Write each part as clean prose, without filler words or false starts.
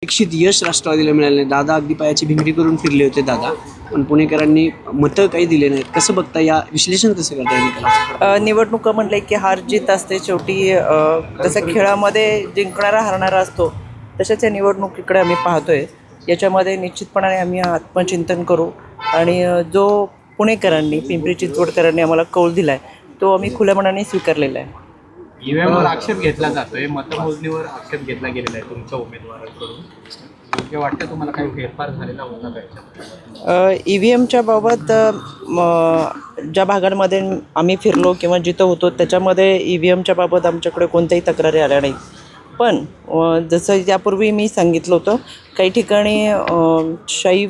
अपेक्षित यश राष्ट्रवादीला मिळाले नाही. दादा अगदी पायाची भिंगरी करून फिरले होते दादा, पण पुणेकरांनी मतं काही दिले नाहीत. कसं बघता, या विश्लेषण कसं करता येईल? निवडणुका म्हटलं की हार जीत असते शेवटी. जसं खेळामध्ये जिंकणारा हारणारा असतो, तशाच या निवडणुकीकडे आम्ही पाहतोय. याच्यामध्ये निश्चितपणाने आम्ही आत्मचिंतन करू आणि जो पुणेकरांनी, पिंपरी चिंचवडकरांनी आम्हाला कौल दिला आहे तो आम्ही खुल्या मनाने स्वीकारलेला आहे. ईव्हीएमवर आक्षेप घेतला जातोय, मतमोजणीवर आक्षेप घेतला गेलेला आहे तुमच्या उमेदवारांकडून. योग्य वाटतं तुम्हाला? काही फेरफार झालेला होता का? EVMच्या बाबत ज्या भागांमध्ये आम्ही फिरलो किंवा जिथं होतो त्याच्यामध्ये EVMच्या बाबत आमच्याकडे कोणत्याही तक्रारी आल्या नाहीत. पण जसं यापूर्वी मी सांगितलं होतं, काही ठिकाणी शाई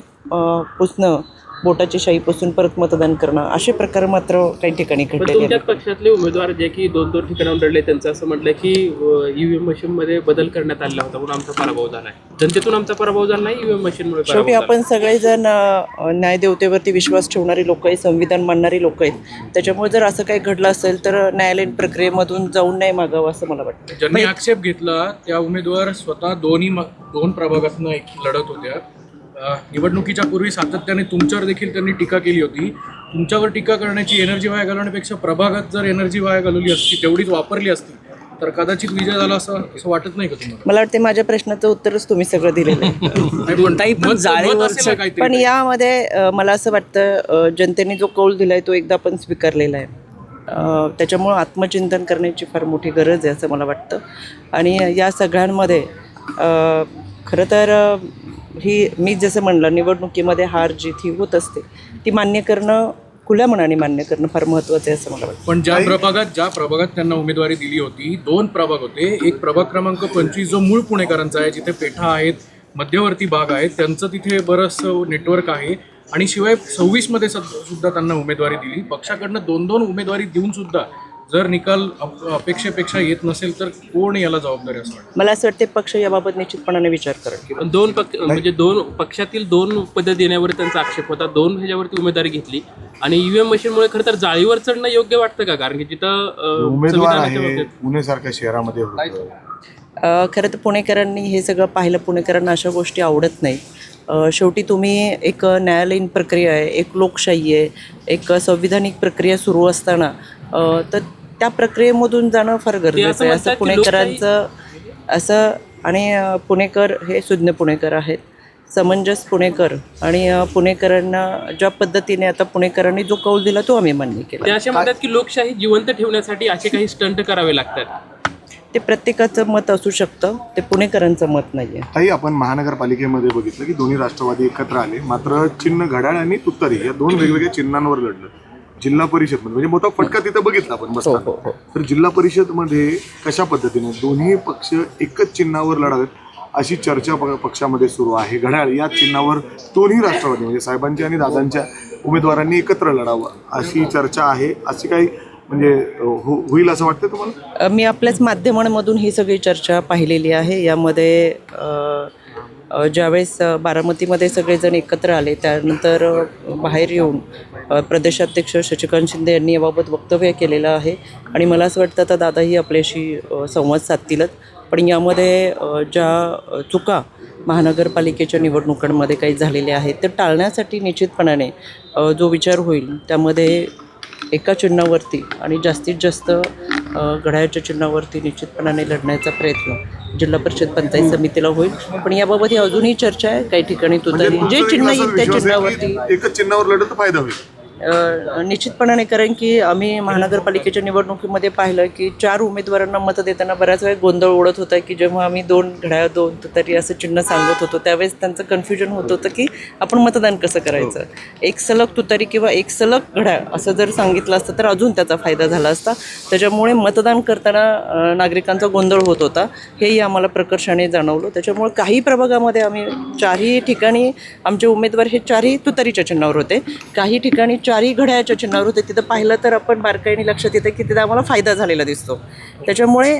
पुसणं, बोटाची शाई पुसून परत मतदान करणं, असे प्रकार मात्र काही ठिकाणी घडले. तुमच्याच पक्षातले उमेदवार जे की दोन ठिकाणाहून लढले, त्यांचं असं म्हटलं की ईव्हीएम मशीनमध्ये बदल करण्यात आला होता म्हणून आमचा पराभव झाला आहे. जनतेतून आमचा पराभव झाला नाही, ईव्हीएम मशीनमुळे पराभव शेवटी झाला. आपण सगळेजण न्यायदेवतेवरती विश्वास ठेवणारी लोक आहेत, संविधान मानणारी लोक आहेत. त्याच्यामुळे जर असं काही घडलं असेल तर न्यायालयीन प्रक्रियेमधून जाऊन नाही मागावं असं मला वाटतं. ज्यांनी आक्षेप घेतला त्या उमेदवार स्वतः दोन प्रभागातून लढत होत्या. निवडणुकीच्या पूर्वी सातत्याने तुमच्यावर देखील त्यांनी टीका केली होती. तुमच्यावर टीका करण्याची एनर्जी वाया घालवण्यापेक्षा प्रभागात जर एनर्जी वाया घालवली असती, तेवढीच वापरली असती, तर कदाचित विजय झाला असं वाटत नाही का तुम्हाला? मला वाटते माझ्या प्रश्नाचं उत्तरच तुम्ही सगळं दिलेलं आहे. पण यामध्ये मला असं वाटतं, जनतेने जो कौल दिला आहे तो एकदा आपण स्वीकारलेला आहे. त्याच्यामुळं आत्मचिंतन करण्याची फार मोठी गरज आहे असं मला वाटतं. आणि या सगळ्यांमध्ये खरं तर ही मी जसं म्हणलं, निवडणुकीमध्ये हार जीत ही होत असते, ती मान्य करणं, खुल्या मनाने मान्य करणं फार महत्त्वाचं आहे असं मला वाटतं. पण ज्या प्रभागात त्यांना उमेदवारी दिली होती, 2 प्रभाग होते. एक प्रभाग क्रमांक 25 जो मूळ पुणेकरांचा आहे, जिथे पेठा आहेत, मध्यवर्ती भाग आहेत, त्यांचं तिथे बरंचसं नेटवर्क आहे. आणि शिवाय 26मध्ये सुद्धा त्यांना उमेदवारी दिली. पक्षाकडनं 2 उमेदवारी देऊन सुद्धा जर निकाल अपेक्षेपेक्षा येत नसेल तर कोण याला जबाबदारी असं वाटतं? मला असं वाटते पक्ष याबाबत निश्चितपणाने विचार करेल. पण दोन पक्षातील 2 पदं देण्यावर त्यांचा आक्षेप होता. 2 ह्याच्यावरती उमेदवारी घेतली आणि ईव्हीएम मशीनमुळे खरं तर जाळीवर चढणं योग्य वाटतं का? कारण की तिथं उमेदवार आहे पुणेसारख्या शहरामध्ये होतं. खरं तर पुणेकरांनी हे सगळं पाहिलं. पुणेकरांना अशा गोष्टी आवडत नाहीत. शेवटी तुम्ही एक न्यायालयीन प्रक्रिया आहे, एक लोकशाही आहे, एक संविधानिक प्रक्रिया सुरू असताना तर त्या प्रक्रियेमधून जाणं फार गरजेचं आहे असं पुणेकरांचं असं. आणि पुणेकर हे सुज्ञ पुणेकर आहेत, समंजस पुणेकर. आणि पुणेकरांना ज्या पद्धतीने आता पुणेकरांनी जो कौल दिला तो आम्ही मान्य केला. ते असे म्हणतात की लोकशाही जिवंत ठेवण्यासाठी असे काही स्टंट करावे लागतात. ते प्रत्येकाचं मत असू शकतं, ते पुणेकरांचं मत नाही आहे. ताई, आपण महानगरपालिकेमध्ये बघितलं की दोन्ही राष्ट्रवादी एकत्र आले, मात्र चिन्ह घड्याळ आणि तुतारी या 2 वेगवेगळ्या चिन्हांवर लढलं. जिल्हा परिषद म्हणजे मोठा फटका तिथं बघितला आपण बसताना. तर जिल्हा परिषदमध्ये कशा पद्धतीने दोन्ही पक्ष एकच चिन्हावर लढावेत अशी चर्चा पक्षामध्ये सुरू आहे. घड्याळ या चिन्हावर दोन्ही राष्ट्रवादी म्हणजे साहेबांच्या आणि दादांच्या उमेदवारांनी एकत्र लढावं अशी चर्चा आहे. अशी काही म्हणजे होईल असं वाटतं तुम्हाला? मी आपल्याच माध्यमांमधून ही सगळी चर्चा पाहिलेली आहे. यामध्ये ज्यावेळेस बारामतीमध्ये सगळेजण एकत्र आले, त्यानंतर बाहेर येऊन प्रदेशाध्यक्ष शशिकांत शिंदे यांनी याबाबत वक्तव्य केलेलं आहे. आणि मला असं वाटतं आता दादाही आपल्याशी संवाद साधतीलच. पण यामध्ये ज्या चुका महानगरपालिकेच्या निवडणुकांमध्ये काही झालेल्या आहेत ते टाळण्यासाठी निश्चितपणाने जो विचार होईल त्यामध्ये एका चिन्हावरती आणि जास्तीत जास्त घड्याळच्या चिन्हावरती निश्चितपणाने लढण्याचा प्रयत्न जिल्हा परिषद पंचायत समितीला होईल. पण याबाबत अजूनही चर्चा आहे. काही ठिकाणी तुतारी जे चिन्ह येईल त्या चिन्हावरती एकच चिन्हावर लढत फायदा होईल निश्चितपणाने. कारण की आम्ही महानगरपालिकेच्या निवडणुकीमध्ये पाहिलं की 4 उमेदवारांना मतं देताना बऱ्याच वेळा गोंधळ उडत होता की जेव्हा आम्ही 2 घड्याळ 2 तुतारी असं चिन्ह सांगत होतो त्यावेळेस त्यांचं कन्फ्युजन होत होतं की आपण मतदान कसं करायचं. एक सलग तुतारी किंवा एक सलग घड्याळ असं जर सांगितलं असतं तर अजून त्याचा फायदा झाला असता. त्याच्यामुळे मतदान करताना नागरिकांचा गोंधळ होत होता, हेही आम्हाला प्रकर्षाने जाणवलं. त्याच्यामुळे काही प्रभागामध्ये आम्ही 4ही ठिकाणी आमचे उमेदवार हे 4ही तुतारीच्या चिन्हावर होते. काही ठिकाणी चारही घड्याळाच्या चिन्हावर होते तिथं पाहिलं तर आपण बारकाईने लक्षात येतं की तिथं आम्हाला फायदा झालेला दिसतो. त्याच्यामुळे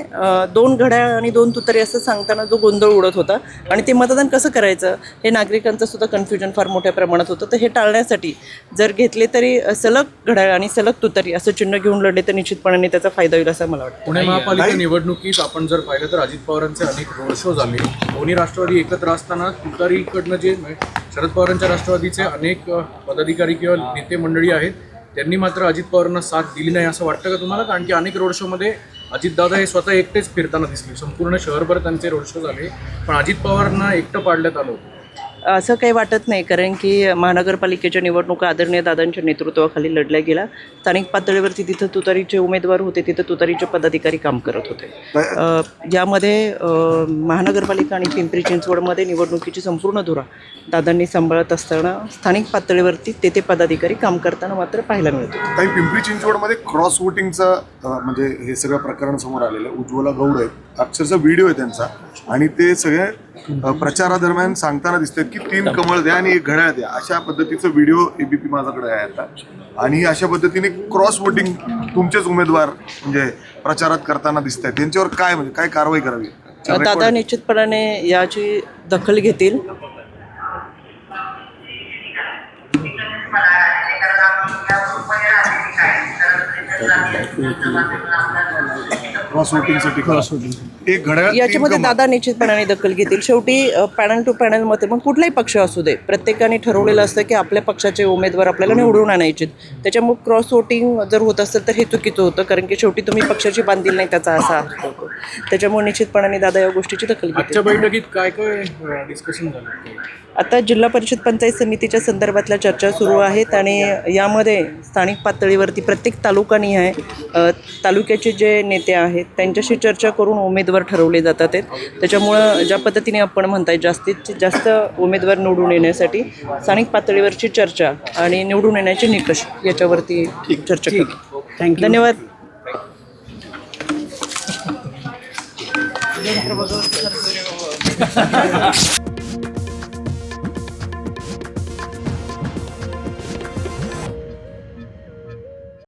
2 घड्याळ आणि 2 तुतारी असं सांगताना जो गोंधळ उडत होता आणि ते मतदान कसं करायचं हे नागरिकांचं सुद्धा कन्फ्युजन फार मोठ्या प्रमाणात होतं. तर हे टाळण्यासाठी जर घेतले तरी सलग घड्याळ आणि सलग तुतारी असं चिन्ह घेऊन लढले तर निश्चितपणे त्याचा फायदा होईल असं मला वाटतं. पुणे महापालिका निवडणुकीत आपण जर पाहिलं तर अजित पवारांचे अनेक रोड शो झाले. दोन्ही राष्ट्रवादी एकत्र असताना तुतारीकडनं जे शरद पवारांच्या राष्ट्रवादीचे अनेक पदाधिकारी किंवा नेते मंडळी आहेत त्यांनी मात्र अजित पवारांना साथ दिली नाही असं वाटतं का तुम्हाला? कारण की अनेक रोड शोमध्ये अजितदादा हे स्वतः एकटेच फिरताना दिसले. संपूर्ण शहरभर त्यांचे रोड शो झाले पण अजित पवारांना एकटं पाडण्यात आलं. असं काही वाटत नाही, कारण की महानगरपालिकेच्या निवडणुका आदरणीय दादांच्या नेतृत्वाखाली लढल्या गेल्या. स्थानिक पातळीवरती तिथं तुतारीचे उमेदवार होते, तिथं तुतारीचे पदाधिकारी काम करत होते. यामध्ये महानगरपालिका आणि पिंपरी चिंचवडमध्ये निवडणुकीची संपूर्ण धुरा दादांनी सांभाळत असताना स्थानिक पातळीवरती ते पदाधिकारी काम करताना मात्र पाहायला मिळतो. काही पिंपरी चिंचवडमध्ये क्रॉस वोटिंगचं म्हणजे हे सगळं प्रकरण समोर आलेलं आहे. उज्ज्वला गौड आहेत, अक्षरशः व्हिडिओ आहे त्यांचा आणि ते सगळे प्रचारादरम्यान सांगताना दिसतात की 3 कमळ द्या आणि 1 घड्याळ द्या. अशा पद्धतीचा व्हिडिओ ABP माझ्याकडे आहे आता. आणि अशा पद्धतीने क्रॉस वोटिंग तुमचेच उमेदवार म्हणजे प्रचारात करताना दिसत आहेत. त्यांच्यावर काय म्हणजे काय कारवाई करावी? दादा निश्चितपणाने याची दखल घेतील. क्रॉस वोटिंगसाठी 1 घड्याळ याच्यामध्ये दादा निश्चितपणाने दखल घेतील. शेवटी पॅनल टू पॅनलमध्ये मग कुठलाही पक्ष असू दे प्रत्येकाने ठरवलेलं असतं की आपल्या पक्षाचे उमेदवार आपल्याला निवडून आणायचे. त्याच्यामुळे क्रॉस वोटिंग जर होत असेल तर हे चुकीचं होतं, कारण की शेवटी तुम्ही पक्षाची बांधील नाही त्याचा असा अर्थ होतो. त्याच्यामुळे निश्चितपणाने दादा या गोष्टीची दखल घेतील. आजच्या बैठकीत काय काय डिस्कशन झालं? आता जिल्हा परिषद पंचायत समितीच्या संदर्भातल्या चर्चा सुरू आहेत आणि यामध्ये स्थानिक पातळीवरती प्रत्येक तालुकानिहाय तालुक्याचे जे नेते आहेत त्यांच्याशी चर्चा करून उमेदवार ठरवले जातात आहेत. त्याच्यामुळं ज्या पद्धतीने आपण म्हणताय जास्तीत जास्त उमेदवार निवडून येण्यासाठी स्थानिक पातळीवरची चर्चा आणि निवडून येण्याचे निकष याच्यावरती चर्चा करू. थँक्यू. धन्यवाद.